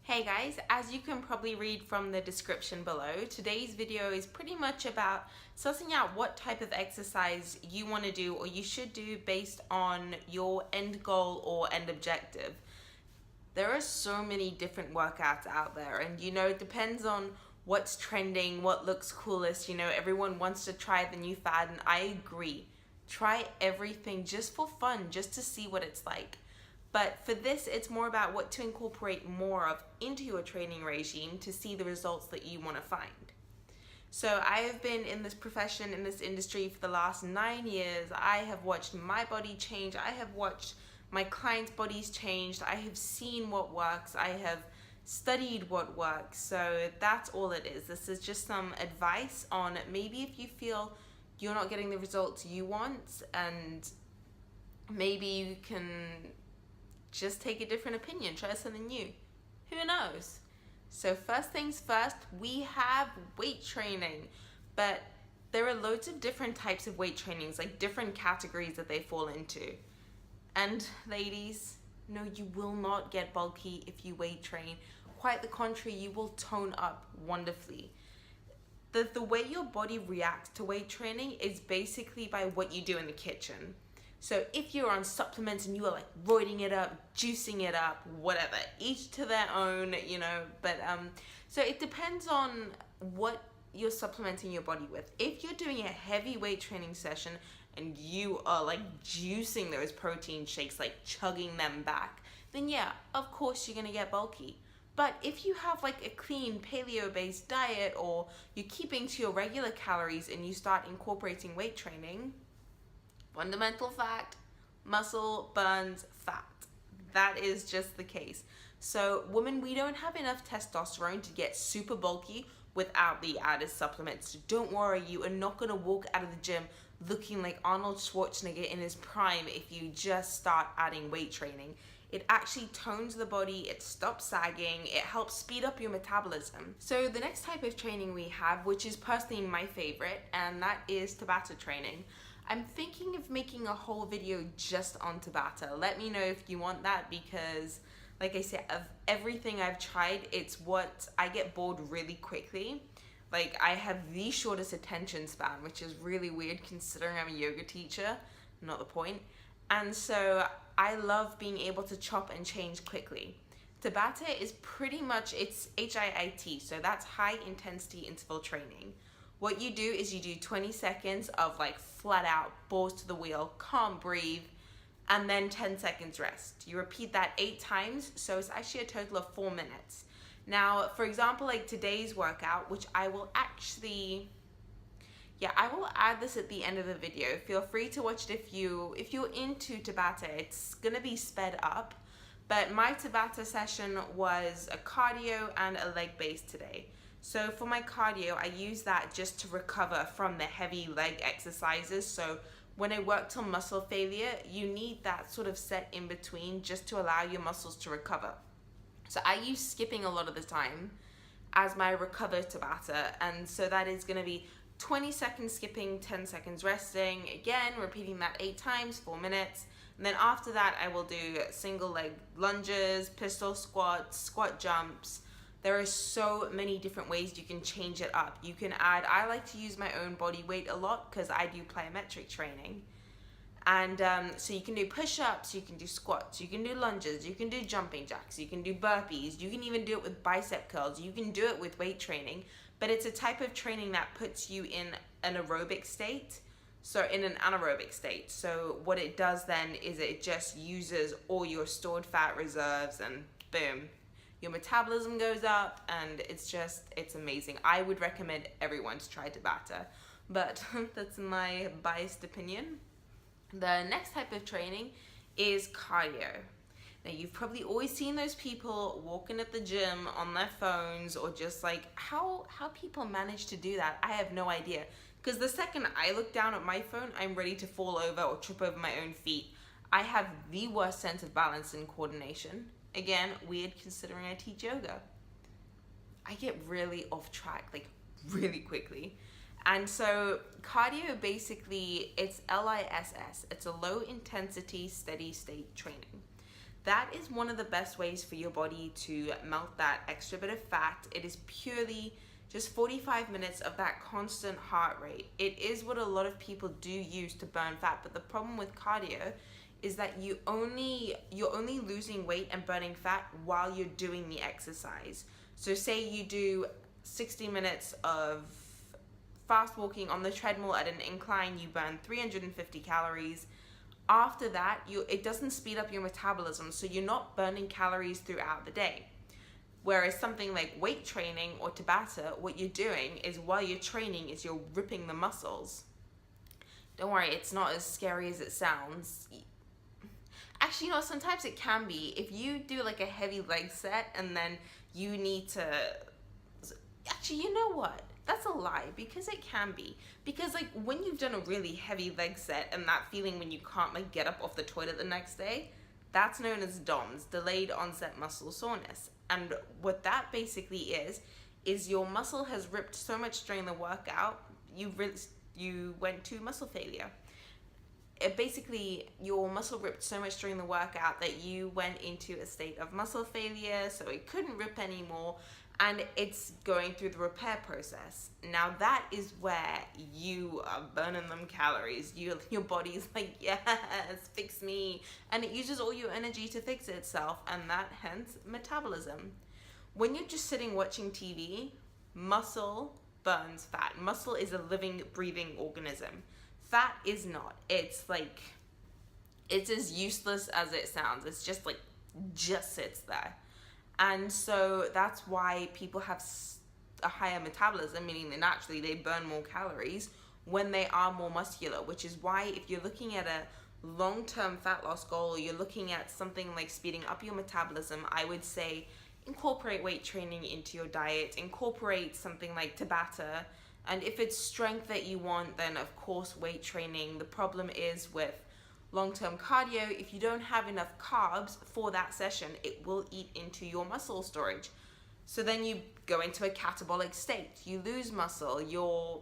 Hey guys, as you can probably read from the description below, today's video is pretty much about sussing out what type of exercise you want to do or you should do based on your end goal or end objective. There are so many different workouts out there, and it depends on what's trending, what looks coolest. Everyone wants to try the new fad, and I agree. Try everything just for fun, just to see what it's like. But for this, it's more about what to incorporate more of into your training regime to see the results that you want to find. So I have been in this profession, in this industry for the last 9 years. I have watched my body change. I have watched my clients' bodies change. I have seen what works. I have studied what works. So that's all it is. This is just some advice on maybe if you feel you're not getting the results you want, and maybe you can just take a different opinion, try something new. Who knows? So first things first, we have weight training, but there are loads of different types of weight trainings, like different categories that they fall into. And ladies, no, you will not get bulky if you weight train. Quite the contrary, you will tone up wonderfully. The way your body reacts to weight training is basically by what you do in the kitchen. So if you're on supplements and you are like roiding it up, juicing it up, whatever, each to their own, but so it depends on what you're supplementing your body with. If you're doing a heavy weight training session and you are like juicing those protein shakes, like chugging them back, then yeah, of course you're gonna get bulky. But if you have like a clean paleo-based diet, or you're keeping to your regular calories and you start incorporating weight training, fundamental fact, muscle burns fat. That is just the case. So women, we don't have enough testosterone to get super bulky without the added supplements. So don't worry, you are not gonna walk out of the gym looking like Arnold Schwarzenegger in his prime if you just start adding weight training. It actually tones the body, it stops sagging, it helps speed up your metabolism. So the next type of training we have, which is personally my favorite, and that is Tabata training. I'm thinking of making a whole video just on Tabata. Let me know if you want that, because like I said, of everything I've tried, it's what I get bored really quickly. Like, I have the shortest attention span, which is really weird considering I'm a yoga teacher, not the point. And so I love being able to chop and change quickly. Tabata is pretty much, it's HIIT, so that's high intensity interval training. What you do is you do 20 seconds of like flat out, balls to the wheel, can't breathe, and then 10 seconds rest. You repeat that 8 times, so it's actually a total of 4 minutes. Now, for example, like today's workout, which I will actually, I will add this at the end of the video. Feel free to watch it if you're into Tabata. It's gonna be sped up, but my Tabata session was a cardio and a leg base today. So for my cardio, I use that just to recover from the heavy leg exercises. So when I work till muscle failure, you need that sort of set in between just to allow your muscles to recover. So I use skipping a lot of the time as my recover Tabata, and so that is going to be 20 seconds skipping, 10 seconds resting, again repeating that 8 times, 4 minutes. And then after that, I will do single leg lunges, pistol squats, squat jumps. There are so many different ways you can change it up. You can add, I like to use my own body weight a lot because I do plyometric training. And so you can do push-ups, you can do squats, you can do lunges, you can do jumping jacks, you can do burpees, you can even do it with bicep curls, you can do it with weight training. But it's a type of training that puts you in an aerobic state. So in an anaerobic state. So what it does then is it just uses all your stored fat reserves, and boom, your metabolism goes up, and it's amazing. I would recommend everyone to try Tabata, but that's my biased opinion. The next type of training is cardio. Now, you've probably always seen those people walking at the gym on their phones, or just like, how people manage to do that, I have no idea. Because the second I look down at my phone, I'm ready to fall over or trip over my own feet. I have the worst sense of balance and coordination. Again, weird considering I teach yoga. I get really off track, like really quickly. And so cardio, basically, it's LISS. It's a low intensity, steady state training. that is one of the best ways for your body to melt that extra bit of fat. It is purely just 45 minutes of that constant heart rate. It is what a lot of people do use to burn fat, but the problem with cardio is that you're only losing weight and burning fat while you're doing the exercise. So say you do 60 minutes of fast walking on the treadmill at an incline, you burn 350 calories. After that, it doesn't speed up your metabolism, so you're not burning calories throughout the day. Whereas something like weight training or tabata, what you're doing is while you're training is you're ripping the muscles. Don't worry, it's not as scary as it sounds. Actually, sometimes it can be. If you do like a heavy leg set and then you need to... Actually, you know what? That's a lie, because it can be. Because like when you've done a really heavy leg set and that feeling when you can't like get up off the toilet the next day, that's known as DOMS, delayed onset muscle soreness. And what that basically is your muscle has ripped so much during the workout, you went to muscle failure. Basically, your muscle ripped so much during the workout that you went into a state of muscle failure, so it couldn't rip anymore, and it's going through the repair process. Now that is where you are burning them calories. Your body's like, yes, fix me. And it uses all your energy to fix itself, and that hence metabolism. When you're just sitting watching TV, muscle burns fat. Muscle is a living, breathing organism. Fat is not. It's as useless as it sounds. It's just sits there. And so that's why people have a higher metabolism, meaning that naturally they burn more calories when they are more muscular, which is why if you're looking at a long-term fat loss goal, or you're looking at something like speeding up your metabolism, I would say incorporate weight training into your diet, incorporate something like tabata, and if it's strength that you want, then of course weight training. The problem is with long-term cardio, if you don't have enough carbs for that session, it will eat into your muscle storage. So then you go into a catabolic state, you lose muscle, your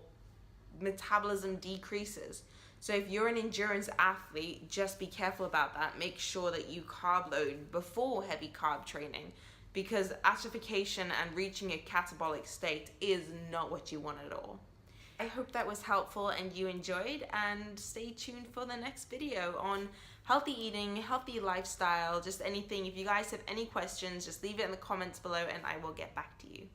metabolism decreases. So if you're an endurance athlete, just be careful about that. Make sure that you carb load before heavy carb training, because atrophication and reaching a catabolic state is not what you want at all. I hope that was helpful and you enjoyed, and stay tuned for the next video on healthy eating, healthy lifestyle, just anything. If you guys have any questions, just leave it in the comments below and I will get back to you.